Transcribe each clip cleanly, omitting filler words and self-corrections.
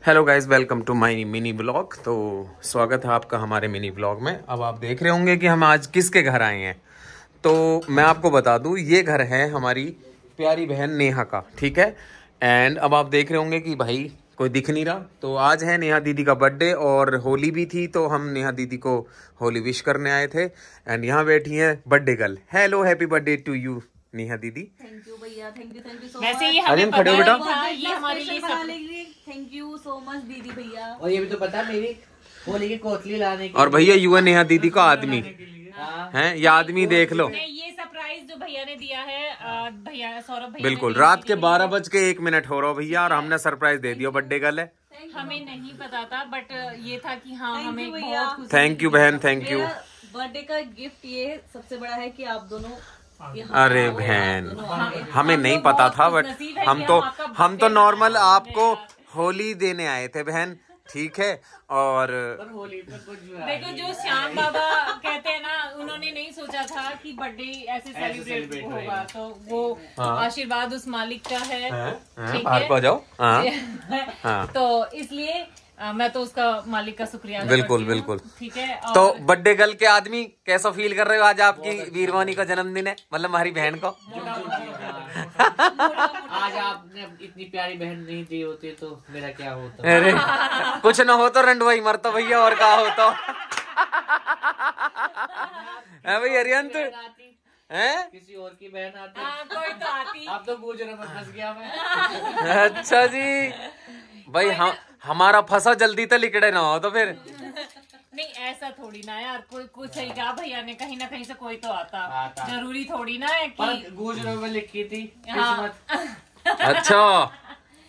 Hello guys, welcome to my mini blog. तो स्वागत है आपका हमारे मिनी ब्लॉग में। अब आप देख रहे होंगे कि हम आज किसके घर आए हैं। तो मैं आपको बता दूं, ये घर है हमारी प्यारी बहन नेहा का, ठीक है। एंड अब आप देख रहे होंगे कि भाई कोई दिख नहीं रहा। तो आज है नेहा दीदी का बर्थडे और होली भी थी, तो हम नेहा दीदी को होली विश करने आए थे। एंड यहाँ बैठी है birthday girl. Hello, happy birthday to you Neha दीदी। थैंक यू भैया, थैंक यू सो मच। वैसे ये अरे हमें खड़े हो पता बेटा। था, ये हमारे लिए थैंक यू सो मच दीदी भैया। और ये भी तो पता मेरी होली की कोतली लाने की। और भैया यू है नेहा दीदी का आदमी है, ये आदमी देख लो। नहीं, ये सरप्राइज जो भैया ने दिया है, भैया सौरभ भैया बिल्कुल रात के 12:01 हो रहा हो भैया, और हमने सरप्राइज दे दिया बर्थडे गर्ल है। हमें नहीं पता था, बट ये था कि हाँ हमें बहुत खुशी। थैंक यू बहन, थैंक यू। बर्थडे का गिफ्ट ये सबसे बड़ा है कि आप दोनों। अरे बहन, हमें नहीं पता था, बट हम तो नॉर्मल आपको होली देने आए थे बहन, ठीक है। और होली पे कुछ देखो, जो श्याम बाबा कहते हैं ना, उन्होंने नहीं सोचा था कि बर्थडे ऐसे सेलिब्रेट होगा। तो वो आशीर्वाद उस मालिक का है, ठीक बाहर को आ जाओ। है। तो इसलिए मैं तो उसका मालिक का शुक्रिया अदा बिल्कुल करती हूँ, बिल्कुल। ठीक है। और तो बर्थडे गर्ल के आदमी कैसा फील कर रहे हो? आज आपकी वीरवानी का जन्मदिन है, मतलब हमारी बहन को। आज आपने इतनी प्यारी बहन नहीं दी होती तो मेरा क्या होता। अरे कुछ ना हो तो रंडवाई मरता भैया, और क्या होता है भाई अरियंत है। किसी और की बहन आती कोई तो आती। अब तो गुजर में फंस गया मैं। अच्छा जी भाई, हमारा फंसा जल्दी तो लिकड़े ना हो तो फिर। नहीं, ऐसा थोड़ी ना यार, कोई कुछ सही कहा भैया ने, कहीं ना कहीं से कोई तो आता। जरूरी थोड़ी ना है कि गुजरों में लिखी थी हाँ। अच्छा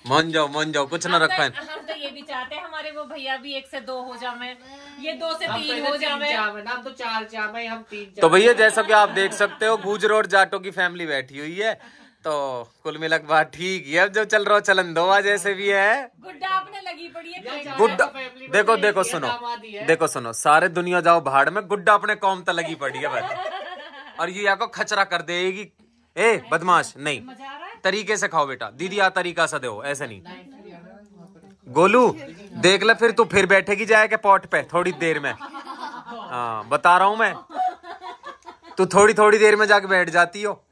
मान जाओ कुछ ना रखा है। हम तो ये भी चाहते हैं हमारे वो भैया भी 1 से 2 हो जावे, ये 2 से 3 हो जावे। हम तो 4 चावे, हम 3। तो भैया जैसा कि आप देख सकते हो, गुजर और जाटो की फैमिली बैठी हुई है। तो कुल मिलक बात ठीक है। अब जो चल रहा हो चलन दो, जैसे भी है। गुड्डा आपने लगी पड़ी है। गुड्डा देखो सुनो, सारे दुनिया जाओ भाड़ में, गुड्डा अपने कौम तक लगी पड़ी है बस। और ये आपको खचरा कर देगी। ए बदमाश, नहीं तरीके से खाओ बेटा। दीदी आ तरीका से दो, ऐसे नहीं। गोलू देख ले, फिर तू फिर बैठेगी जाएगा पॉट पे थोड़ी देर में। हाँ बता रहा हूँ मैं, तू थोड़ी देर में जाके बैठ जाती हो।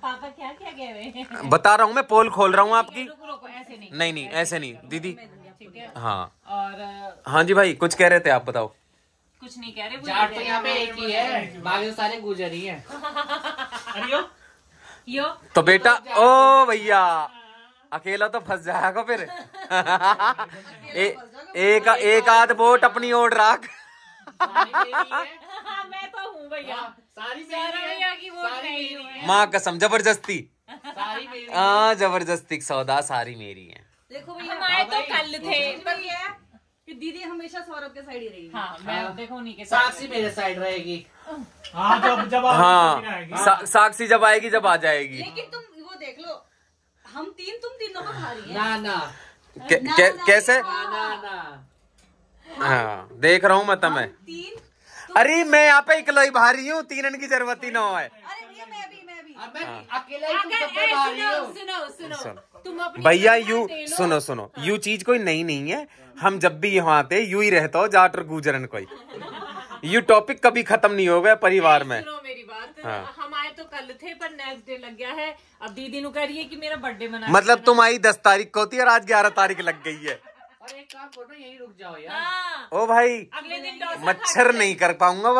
पापा क्या गए? बता रहा हूँ मैं, पोल खोल रहा हूँ आपकी। रुको, ऐसे नहीं ऐसे नहीं दीदी। ठीक है। हाँ और हाँ जी भाई, कुछ कह रहे थे आप, बताओ। कुछ नहीं कह रहे, जाट तो यहाँ पे एक ही है, बाकी सारे गुजर ही है। यो तो बेटा ओ भैया, अकेला तो फंस जाएगा फिर। एक आध वोट अपनी ओर रख। मैं तो हूँ भैया, सारी भैया की वोट नहीं हुई। माँ कसम, जबरदस्ती। सारी मेरी। हाँ जबरदस्ती सौदा सारी मेरी है। देखो भैया, हमारे तो कल थे कि दीदी हमेशा सौरभ के साइड ही रहेगी। हाँ, मैं देखो उन्हीं के साक्षी मेरे साइड रहेगी। हाँ जब हाँ साक्षी जब आएगी, जब आ जाएगी। लेकिन तुम वो देख लो, हम 3 तुम तीनों को खा रही है। ना कैसे? ना हाँ देख रहा हूँ मैं तुम्हें। 3। अरे मैं यहाँ पे इकलौई भारी हूँ, 3 की जरूरत ही ना है। अरे भैया मैं भी अब मैं अकेला ही तुम सब पे भारी हूँ। सुनो, तुम अपनी भैया यू सुनो, यू चीज कोई नई नहीं है। हम जब भी यहाँ आते यू ही रहता हो, जाट और गुजरन कोई। यू टॉपिक कभी खत्म नहीं होगा परिवार में। सुनो मेरी बात, हाँ। हम आए तो कल थे, पर नेक्स्ट डे लग गया है। अब दीदी नु कह रही है कि मेरा बर्थडे मना। मतलब तुम आई 10 तारीख को होती है और आज 11 तारीख लग गई है। और एक काम करो, यही रुक जाओ यार। हाँ, ओ भाई अगले दिन डोसा मच्छर नहीं कर पाऊंगा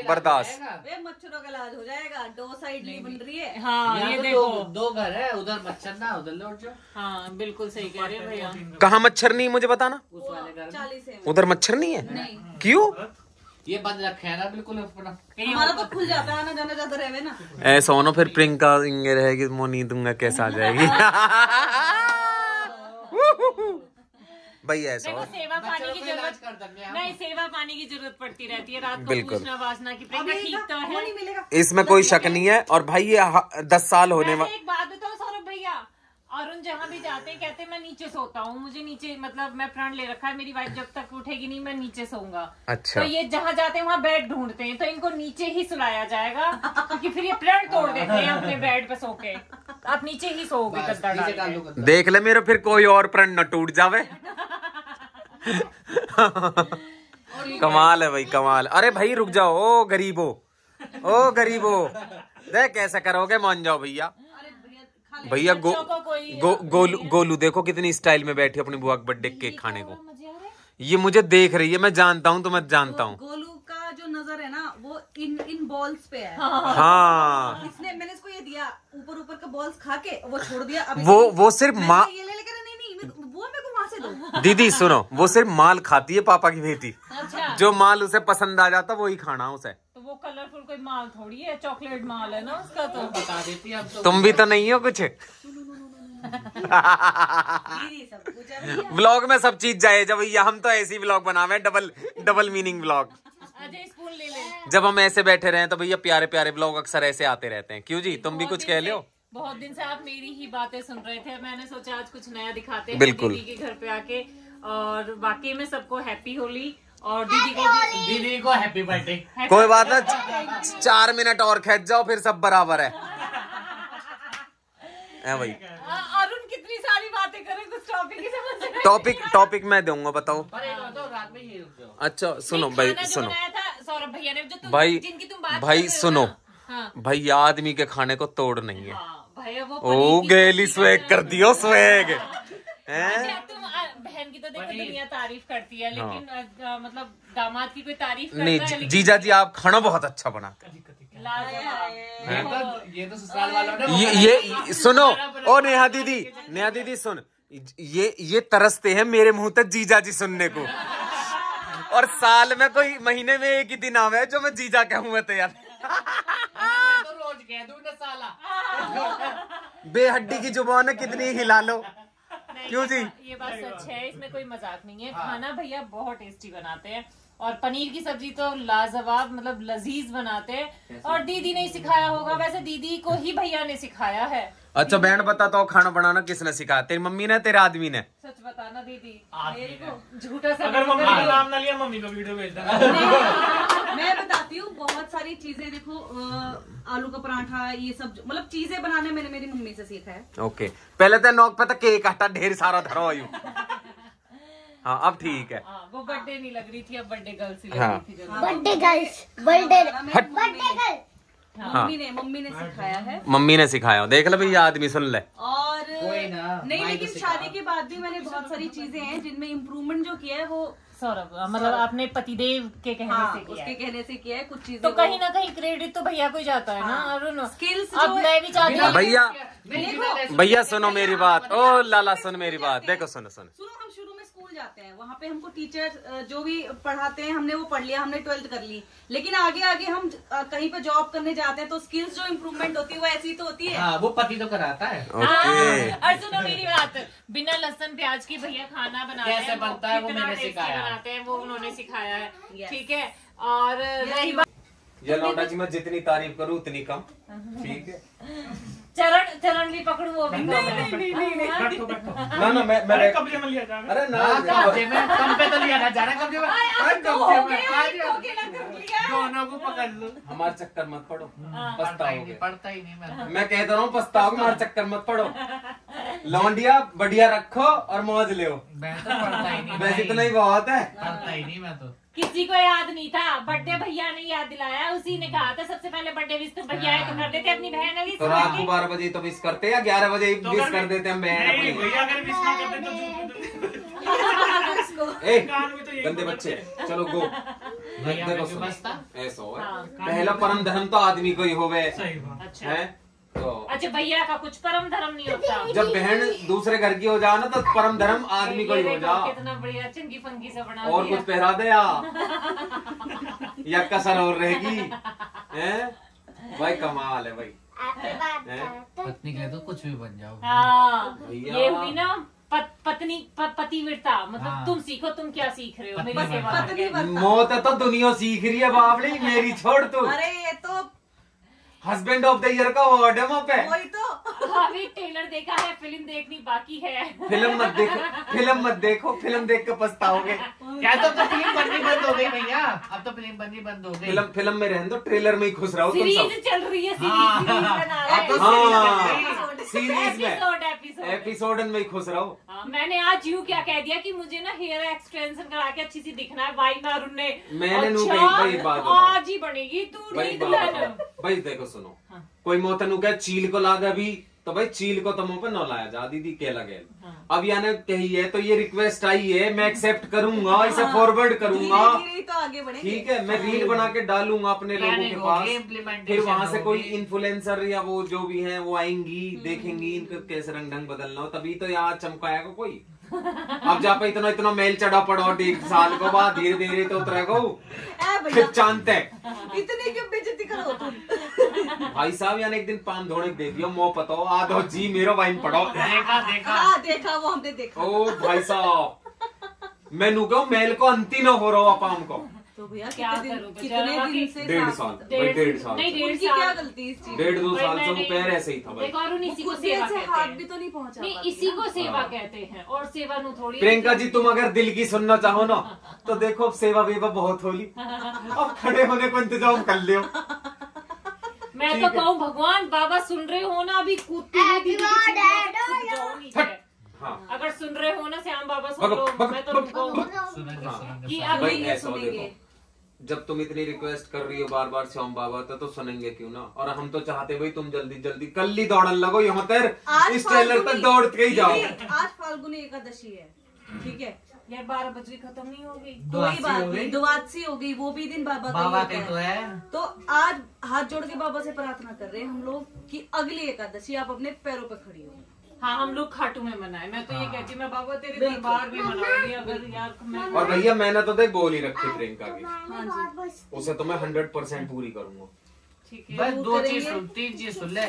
बर्दाश्त। वे मच्छरों का इलाज हो जाएगा। डोसा इडली बन रही है। हाँ यहाँ ये तो देखो। 2 घर है, उधर मच्छर ना, उधर लौट जाओ। हाँ बिल्कुल सही कह रहे हैं भैया। कहाँ मच्छर नहीं, मुझे बताना। उस वाले घर में 40 है। उधर मच्छर नहीं है? नहीं, क्यों? ये बंद रखे है ना बिल्कुल अपना। हमारा तो खुल जाता है ना, जाना जाता रहे ना। ऐसा हो ना फिर प्रियंका इंगे रहेगी, मोनी दूंगा कैसा आ जाएगी। भाई ऐसा देखो, सेवा पानी की जरूरत नहीं, सेवा पानी की जरूरत पड़ती रहती है रात को। बिल्कुल। पूछना वासना की प्रियंका ठीक तो है, नहीं मिलेगा। इसमें कोई शक नहीं है। और भाई ये 10 साल होने वैसे एक बात बताओ सौरभ भैया, अरुण जहाँ भी जाते हैं कहते हैं मैं नीचे सोता हूँ, मुझे नीचे, मतलब मैं प्रण ले रखा है, मेरी वाइफ जब तक उठेगी नहीं मैं नीचे सोऊंगा। अच्छा। तो ये जहाँ जाते हैं वहाँ बेड ढूंढते हैं, तो इनको नीचे ही सुलाया जाएगा, क्योंकि फिर ये प्रण तोड़ देते हैं अपने बेड पे सो के। आप नीचे ही सोओगे गद्दा नीचे डाल डाल के। दो गद्दा। देख ले मेरे फिर कोई और प्रण न टूट जावे। कमाल है भाई कमाल। अरे भाई रुक जाओ ओ गरीबो, ओ गरीबो, देख कैसे करोगे, मान जाओ भैया। भैया गोलू देखो कितनी स्टाइल में बैठी अपनी बुआ के बर्थडे केक खाने को। ये मुझे देख रही है, मैं जानता हूँ, तो मैं जानता हूँ। गोलू का जो नजर है ना वो इन बॉल्स पे है। हाँ मैंने इसको ये दिया, ऊपर का बॉल्स खा के वो छोड़ दिया। अब वो सिर्फ माँ, ये ले लेकर नहीं वो मेरे को वहां से दो। दीदी सुनो, वो सिर्फ माल खाती है पापा की बेटी। अच्छा। जो माल उसे पसंद आ जाता वही खाना उसे। तो वो कलरफुल कोई माल थोड़ी है, चॉकलेट माल है ना उसका। तो बता देती है अब तो। तुम भी तो नहीं हो कुछ। व्लॉग में सब चीज जाए जब भैया, हम तो ऐसी व्लॉग बनावे, double meaning vlog. Ajay spoon ले ले। जब हम ऐसे बैठे रहे तो भैया प्यारे प्यारे व्लॉग अक्सर ऐसे आते रहते हैं। क्यों जी, तुम भी कुछ कह लो। बहुत दिन से आप मेरी ही बातें सुन रहे थे, मैंने सोचा आज कुछ नया दिखाते हैं बिल्कुल। दीदी के घर पे आके। और वाकई में सबको हैप्पी होली, और दीदी को हैप्पी बर्थडे। कोई बात ना, 4 मिनट और खींच जाओ फिर सब बराबर है भाई। अरुण कितनी सारी बातें करे, कुछ टॉपिक ही समझ टॉपिक मैं दूंगा, बताओ। रात में ही रुक जाओ। अच्छा सुनो भाई, सुनो सौरभ भैया ने जो भाई, जिनकी तुम बात भाई कर रहे हो सुनो ना। हाँ। भाई, आदमी के खाने को तोड़ नहीं है। हाँ, भैया वो ओ गेली स्वैग कर दियो स्वैग। अच्छा, तुम बहन की तो देखो दुनिया तारीफ करती है, लेकिन मतलब दामाद की कोई तारीफ करता है? नहीं जीजा जी, आप खाना बहुत अच्छा बनाते हैं। ये तो ससुराल वालों ने ये सुनो, ओ नेहा दीदी सुन, ये तरसते हैं मेरे मुंह तक जीजा जी सुनने को। और साल में कोई महीने में एक ही दिन आवे जो मैं जीजा कहूँ तो यार। तो रोज कह दूं ना साला। बेहड्डी की जुबान है, कितनी हिला लो। क्यों जी? ये बात सच है, इसमें कोई मजाक नहीं है। खाना भैया बहुत टेस्टी बनाते हैं, और पनीर की सब्जी तो लाजवाब, मतलब लजीज बनाते हैं। और दीदी ने सिखाया होगा, वैसे दीदी को ही भैया ने सिखाया है। अच्छा बहन बता, तो खाना बनाना किसने सिखाया, तेरी मम्मी ने, तेरे आदमी ने? सच बताना दीदी, मेरे को झूठा सा अगर मम्मी का नाम ना लिया, मम्मी को वीडियो भेज देना। मैं बताती हूँ, बहुत सारी चीजें देखो, आलू का पराठा, ये सब मतलब चीजें बनाने मैंने मेरी मम्मी से सीखा है। ओके, पहले तो नौक पे तो केक हटा ढेर सारा धरो आयु। हाँ अब ठीक है। वो बर्थडे नहीं लग रही थी, अब बर्थडे गर्ल सी लग हाँ। रही थी। बर्थडे गर्ल्स, बर्थडे हाँ। मम्मी ने सिखाया है। मम्मी ने सिखाया, देख ले भैया, आदमी सुन ले। और कोई ना, नहीं, लेकिन शादी के बाद भी मैंने बहुत सारी चीजें हैं जिनमें इम्प्रूवमेंट जो किया है वो सौरभ, मतलब आपने पतिदेव के कहने हाँ, से किया उसके है। कहने से किया है कुछ चीजें। तो कहीं ना कहीं क्रेडिट तो भैया को ही जाता है ना अरुण। स्किल्स अब मैं भी चाहती हूँ भैया सुनो मेरी बात, ओ लाला सुन मेरी बात, देखो सुनो, हम शुरू में स्कूल जाते हैं, वहाँ पे हमको टीचर जो भी पढ़ाते हैं, हमने वो पढ़ लिया, हमने 12th कर ली। लेकिन आगे हम कहीं पे जॉब करने जाते हैं तो स्किल्स जो इम्प्रूवमेंट होती है वो ऐसी तो होती है। हाँ, वो पति तो कराता है। ओके। और सुनो मेरी बात, बिना लहसुन प्याज की भैया खाना बनाते हैं, कैसे बनता है वो कितना मैंने tasty सिखाया। बनाते हैं वो उन्होंने सिखाया है। ठीक है, और रही बात ये लौटा जी, मैं जितनी तारीफ करूँ उतनी कम। ठीक है, चरण भी पकड़ू, वो भी ना मैं कब्जे में लिया जाएगा। अरे ना, कब्जे में, कम पे तो लिया ना जा रहा, कब्जे में दोनों को पकड़ लो। हमारे चक्कर मत पड़ो, पछताओगे। पड़ता ही नहीं मैं। मैं कहता रहा हूँ पछताओगे, हमारे चक्कर मत पड़ो। लौंडिया बढ़िया रखो और मौज ले। मैं तो पड़ता ही नहीं। बस इतना ही बहुत है। पड़ता ही नहीं मैं तो। किसी को याद नहीं था, बर्थडे भैया ने याद दिलाया, उसी ने कहा था सबसे पहले बर्थडे विश तो भैया है, तो कर देते अपनी बहन है तो रात को 12 बजे तो विश करते या 11 बजे विश कर देते हम बहन नहीं, अपनी। भैया अगर विश ना करते तो ए कान में तो यही गंदे बच्चे, चलो गो। भैया देखो में सुनो, क्यों बसता? ऐसा हो पहला परम धर्म तो आदमी को ही होवे सही बात। अच्छा है। तो अच्छा, भैया का कुछ परम धर्म नहीं होता। जब बहन दूसरे घर की हो जाओ ना तो परम धर्म आदमी को ही हो जाओ। कितना बढ़िया चंगी फंगी सा बना और दिया। कुछ पहरा दे या कसर और रहेगी हैं? भाई कमाल है भाई। पत्नी कह दो कुछ भी बन जाओ। हाँ, भैया। ये हुई ना पतिव्रता, मतलब हाँ। तुम सीखो, तुम क्या सीख रहे हो मेरी पत्नी सेवा पत्नी करके। बनता। मौत है तो दुनिया सीख रही है बावली, मेरी छोड़ तू। अरे ये तो हस्बैंड ऑफ द ईयर का अवार्ड है वहाँ पे। वही तो। अभी ट्रेलर देखा है, फिल्म देखनी बाकी है। फिल्म मत देखो, फिल्म देख के पछताओगे। क्या तो फिल्म बननी बंद हो गई भैया, अब तो फिल्म बननी बंद हो गई। फिल्म में रहने दो, ट्रेलर में ही खुश रहो तुम सब। सीरीज चल रही है, हाँ। सीरीज बना रहे अब तो हैं। हाँ। सीरीज में एपिसोड में ही खुश रहो। हाँ, मैंने आज यूँ क्या कह दिया कि मुझे ना हेयर एक्सटेंशन करा के अच्छी सी दिखना है भाई मारून ने। मैंने आज ही बनेगी तू नहीं दुल्हन। भाई देखो सुनो, कोई मोतनु कह चील को लागा भी तो भाई चील को तो मुंह पे न लाया जा दीदी के लगे। अब यानी कही है तो ये रिक्वेस्ट आई है, मैं एक्सेप्ट करूंगा, इसे फॉरवर्ड करूंगा, तो आगे बढ़ेंगे। ठीक है। मैं रील बना के डालूंगा अपने लोगों के पास, फिर वहां से कोई इन्फ्लुएंसर या वो जो भी है वो आएंगी, देखेंगी इनको कैसे रंग ढंग बदलना हो, तभी तो यहाँ चमकाएगा कोई। अब जा पे इतना इतना मेल चढ़ा पड़ो 1 साल को बाद धीरे धीरे तो उतरेगा फिर चांद तक। इतनी क्यों बेइज्जती करो तुम? भाई साहब यानी एक दिन पान धोने दे दियो, मो पता हो आधो जी मेरो वाइन पड़ो। देखा वो हमने देखा। ओ भाई साहब मैनू कहो मेल को अंती न हो रहा पाम को। तो भैया क्या कितने करूं दिन से 1.5 साल, 1.5 साल, नहीं 1.5 उनकी साल क्या गलती इस चीज? 1.5-2 साल से वो पैर ऐसे ही था भाई। देखो अरुण इसी को खुद सेवा से कहते हाथ हैं। भी तो नहीं पहुंचा नहीं पाती इसी ना। को सेवा कहते हैं और सेवा नु थोड़ी। प्रियंका जी तुम अगर दिल की सुनना चाहो ना तो देखो अब सेवा वेवा बहुत होली, अब खड़े होने को इंतजाम कर लियो। मैं तो कहूँ भगवान बाबा सुन रहे हो ना, अभी कूदती हाँ अगर सुन रहे हो ना श्याम बाबा सुन लो, मैं तो रुको कि भाई अभी ऐसा हो देखो, जब तुम इतनी रिक्वेस्ट कर रही हो बार बार श्याम बाबा तो सुनेंगे क्यों ना। और हम तो चाहते भाई तुम जल्दी जल्दी कल ही दौड़न लगो यहाँ तर, इस ट्रेलर तक दौड़ के ही जाओ। आज फाल्गुनी एकादशी है, ठीक है यार 12 बजे खत्म नहीं होगी। कोई बात नहीं, द्वादशी हो गई, वो भी दिन बाबा के तो है। तो आज हाथ जोड़ के बाबा से प्रार्थना कर रहे हैं हम लोग कि अगली एकादशी आप अपने पैरों पे खड़ी हो। हाँ हम लोग खाटू में मनाए। मैं तो ये कहती हूँ मैं बाबा तेरे दरबार में मनाऊंगी अगर यार मैं। और भैया मैंने तो देख बोल ही रखी प्रियंका की, हाँ जी उसे तो मैं 100% पूरी करूंगा। ठीक है बस 2 चीज सुन, 3 चीज सुन ले।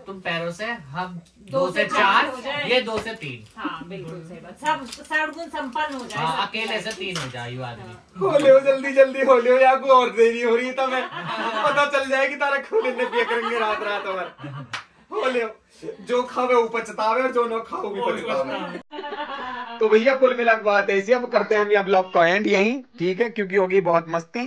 तुम पैरों से, हम 2 से 4, ये 2 से 3। हाँ बिल्कुल सही बात, सब सर्वगुण संपन्न हो जाए। हाँ, अकेले से 3 हो जाए यू आदमी। हो ले जल्दी जल्दी हो ले, या कोई और देरी हो रही तो मैं पता चल जाएगी तारा खून ने पिया करेंगे रात रात भर। हो ले जो खावे वो पछतावे और जो न खाओ भी पछतावे। तो भैया कुल मिला के बात ऐसी, अब करते हैं हम ब्लॉग को एंड यहीं, ठीक है, क्योंकि होगी बहुत मस्ती।